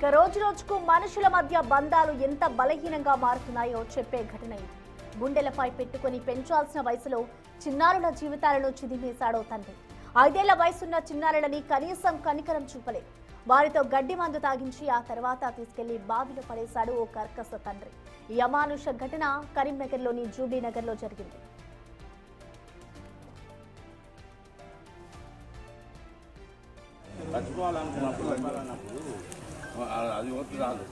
ఇక రోజు రోజుకు మనుషుల మధ్య బంధాలు ఎంత బలహీనంగా మారుతున్నాయో చెప్పే ఘటన ఇది. గుండెలపై పెట్టుకుని పెంచాల్సిన వయసులో చిన్నారుల జీవితాలను చిదిమేశాడో తండ్రి. 5 ఏళ్ల వయసున్న చిన్నారులని కనీసం కనికరం చూపలేదు. వారితో గడ్డి మందు తాగించి ఆ తర్వాత తీసుకెళ్లి బావిలో పడేశాడు ఓ కర్కశ తండ్రి. ఈ అమానుష ఘటన కరీంనగర్లోని జూబ్లీనగర్లో జరిగింది. అది వద్దు రాదు.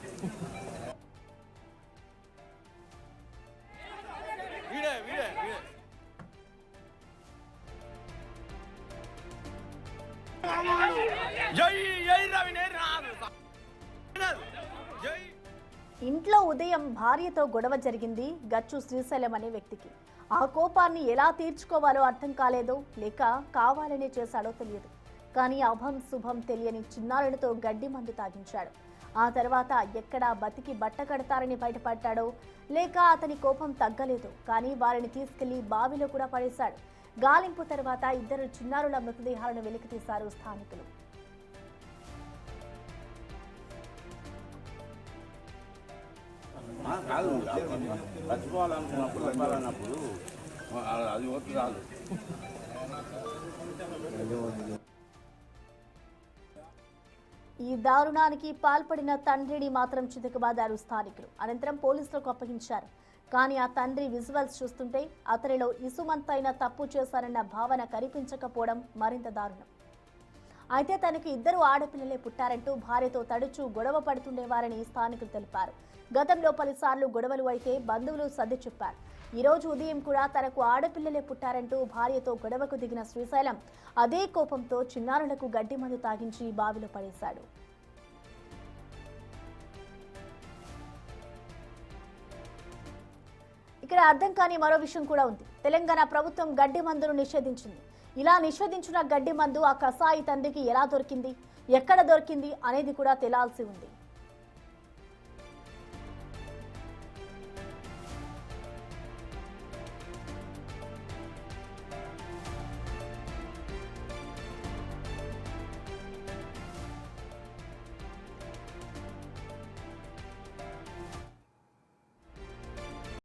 ఇంట్లో ఉదయం భార్యతో గొడవ జరిగింది గచ్చు శ్రీశైలం అనే వ్యక్తికి. ఆ కోపాన్ని ఎలా తీర్చుకోవాలో అర్థం కాలేదో లేక కావాలనే చేశాడో తెలియదు. కానీ అభం శుభం తెలియని చిన్నారులతో గడ్డి మందు తాగించాడు. ఆ తర్వాత ఎక్కడా బతికి బట్ట కడతారని బయటపడ్డాడో లేక అతని కోపం తగ్గలేదు. కానీ వారిని తీసుకెళ్లి బావిలో కూడా పడేశాడు. గాలింపు తర్వాత 2 చిన్నారుల మృతదేహాలను వెలికితీశారు స్థానికులు. కాదు చచ్చిపోవాలనుకున్నప్పుడు అది వద్దు రాదు. ఈ దారుణానికి పాల్పడిన తండ్రిని మాత్రం చితకబాదారు స్థానికులు. అనంతరం పోలీసులకు అప్పగించారు. కానీ ఆ తండ్రి విజువల్స్ చూస్తుంటే అతనిలో ఇసుమంతైన తప్పు చేశారన్న భావన కనిపించకపోవడం మరింత దారుణం. అయితే తనకి 2 ఆడపిల్లలే పుట్టారంటూ భార్యతో తరచూ గొడవ పడుతుండేవారని స్థానికులు తెలిపారు. గతంలో పలుసార్లు గొడవలు అయితే బంధువులు సర్ది చెప్పారు. ఈ రోజు ఉదయం కూడా తనకు ఆడపిల్లలే పుట్టారంటూ భార్యతో గొడవకు దిగిన శ్రీశైలం అదే కోపంతో చిన్నారులకు గడ్డి మందు తాగించి బావిలో పడేశాడు. ఇక్కడ అర్థం కాని మరో విషయం కూడా ఉంది. తెలంగాణ ప్రభుత్వం గడ్డి మందును నిషేధించింది. ఇలా నిషేధించిన గడ్డి మందు ఆ కసాయి తండ్రికి ఎలా దొరికింది, ఎక్కడ దొరికింది అనేది కూడా తేలాల్సి ఉంది.